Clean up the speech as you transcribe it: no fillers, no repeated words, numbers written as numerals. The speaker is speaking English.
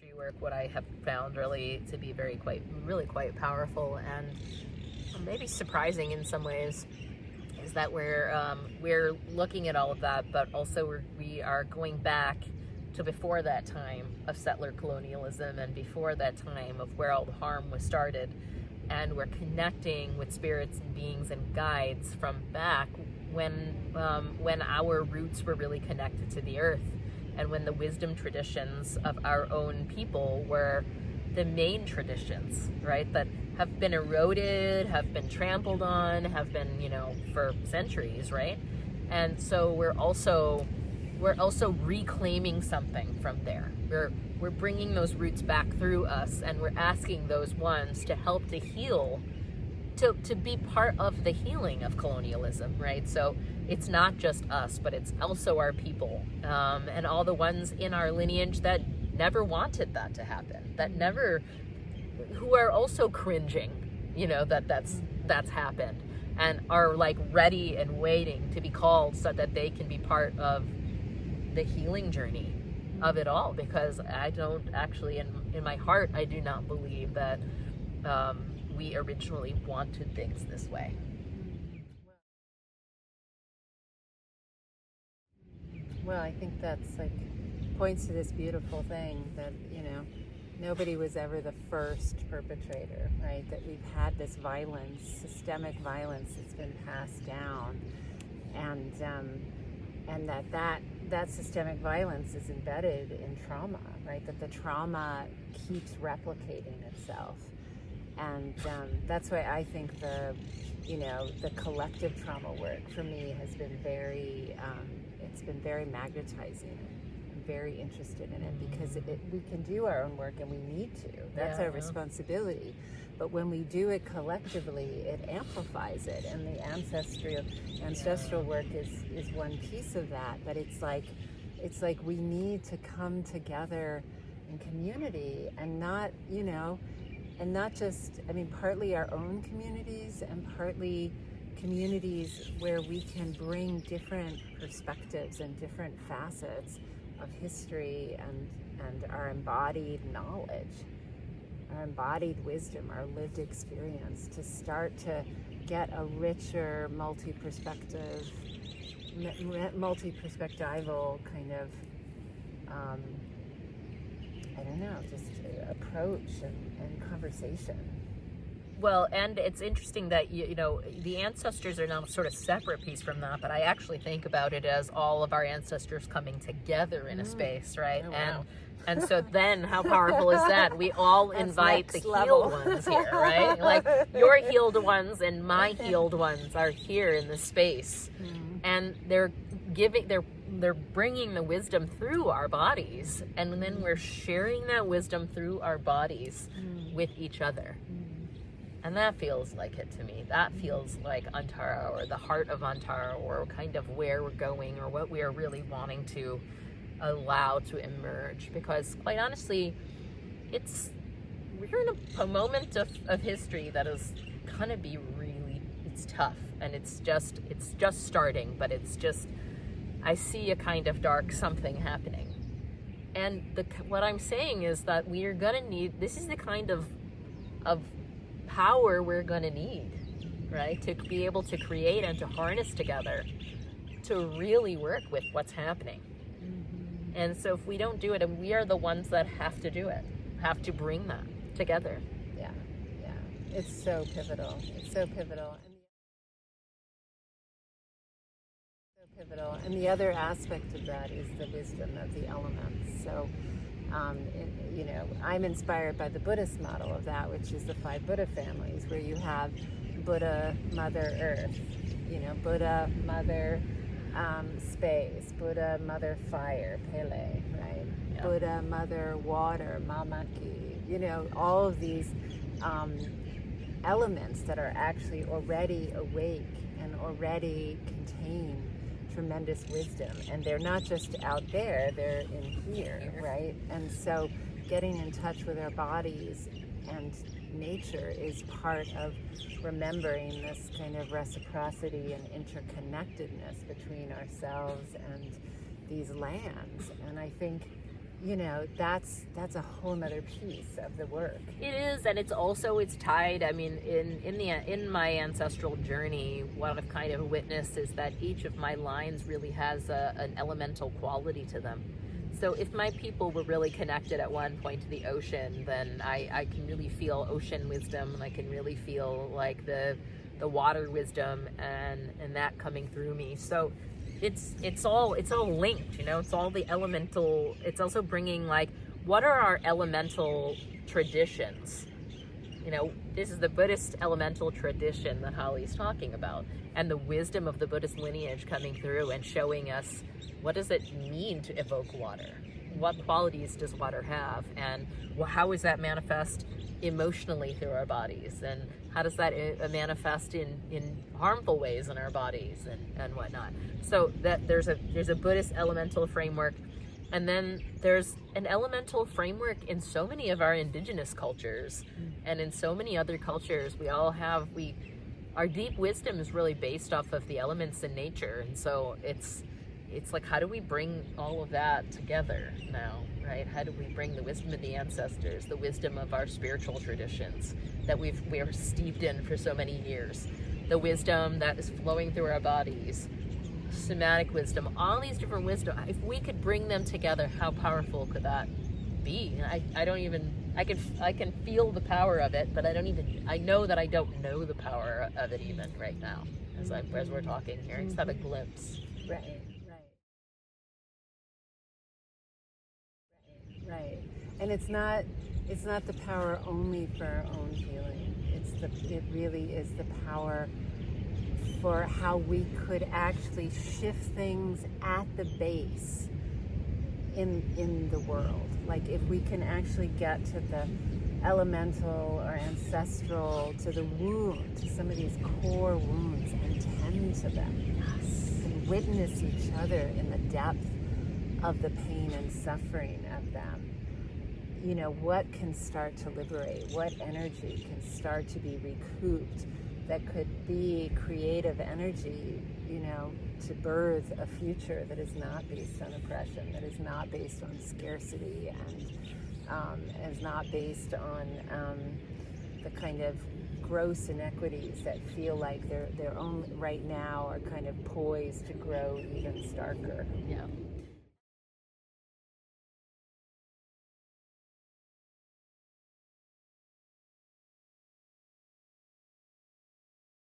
ancestry work, what I have found really to be really quite powerful and maybe surprising in some ways is that we're looking at all of that, but also we are going back to before that time of settler colonialism and before that time of where all the harm was started, and we're connecting with spirits and beings and guides from back when our roots were really connected to the earth, and when the wisdom traditions of our own people were the main traditions, right, that have been eroded, have been trampled on, have been, for centuries, right? And so we're also reclaiming something from there. We're bringing those roots back through us, and we're asking those ones to help to heal, to be part of the healing of colonialism, right? So it's not just us, but it's also our people, and all the ones in our lineage that never wanted that to happen, who are also cringing, that's happened, and are like ready and waiting to be called so that they can be part of the healing journey of it all. Because I don't actually, in my heart, I do not believe that we originally wanted things this way. Well, I think that's points to this beautiful thing that, nobody was ever the first perpetrator, right? That we've had this violence, systemic violence that's been passed down, and that systemic violence is embedded in trauma, right? That the trauma keeps replicating itself, and that's why I think the collective trauma work for me has been it's been very magnetizing. I'm very interested in it because we can do our own work, and we need to. That's our responsibility. But when we do it collectively, it amplifies it, and the ancestral work is one piece of that. But it's like we need to come together in community, and not just, partly our own communities, and partly communities where we can bring different perspectives and different facets of history and our embodied knowledge, our embodied wisdom, our lived experience, to start to get a richer multi-perspectival kind of just approach and conversation. Well, and it's interesting that the ancestors are now sort of separate piece from that, but I actually think about it as all of our ancestors coming together in a space, right? Oh, wow. And so then how powerful is that? We all invite the healed ones here, right? Like your healed ones and my healed ones are here in this space, and they're bringing the wisdom through our bodies, and then we're sharing that wisdom through our bodies with each other. And that feels like it to me. That feels like Antara, or the heart of Antara, or kind of where we're going, or what we are really wanting to allow to emerge. Because quite honestly, we're in a moment of history that is gonna be it's tough, and it's just starting, but I see a kind of dark something happening. And what I'm saying is that we are gonna need, this is the kind of power we're gonna need, right, to be able to create and to harness together to really work with what's happening. And so if we don't do it, and we are the ones that have to do it, have to bring that together. Yeah, it's so pivotal. And the other aspect of that is the wisdom of the elements. So I'm inspired by the Buddhist model of that, which is the 5 Buddha families, where you have Buddha, Mother Earth, Buddha, Mother Space, Buddha, Mother Fire, Pele, right? Yeah. Buddha, Mother Water, Mamaki, all of these elements that are actually already awake and already contain tremendous wisdom, and they're not just out there, they're in here, right? And so getting in touch with our bodies and nature is part of remembering this kind of reciprocity and interconnectedness between ourselves and these lands. And I think that's a whole nother piece of the work. It is, and it's tied. I mean, in my ancestral journey, what I've kind of witnessed is that each of my lines really has an elemental quality to them. So if my people were really connected at one point to the ocean, then I can really feel ocean wisdom, and I can really feel like the water wisdom and that coming through me. So it's all linked, it's all the elemental. It's also bringing, like, what are our elemental traditions? This is the Buddhist elemental tradition that Holly's talking about, and the wisdom of the Buddhist lineage coming through and showing us, what does it mean to evoke water? What qualities does water have? And how does that manifest emotionally through our bodies? And how does that manifest in harmful ways in our bodies and whatnot? So that there's a Buddhist elemental framework. And then there's an elemental framework in so many of our indigenous cultures, and in so many other cultures. Our deep wisdom is really based off of the elements in nature. And so it's like, how do we bring all of that together now, right? How do we bring the wisdom of the ancestors, the wisdom of our spiritual traditions that we're steeped in for so many years, the wisdom that is flowing through our bodies, somatic wisdom, all these different wisdom. If we could bring them together, how powerful could that be? I can feel the power of it, but I know that I don't know the power of it even right now as we're talking here. I just have a glimpse. Right. And it's not the power only for our own healing. It really is the power for how we could actually shift things at the base in the world. Like, if we can actually get to the elemental or ancestral, to the wound, to some of these core wounds, and tend to them, and witness each other in the depth of the pain and suffering of them, what can start to liberate, what energy can start to be recouped, that could be creative energy, to birth a future that is not based on oppression, that is not based on scarcity, and is not based on the kind of gross inequities that feel like they're only right now are kind of poised to grow even starker. Yeah.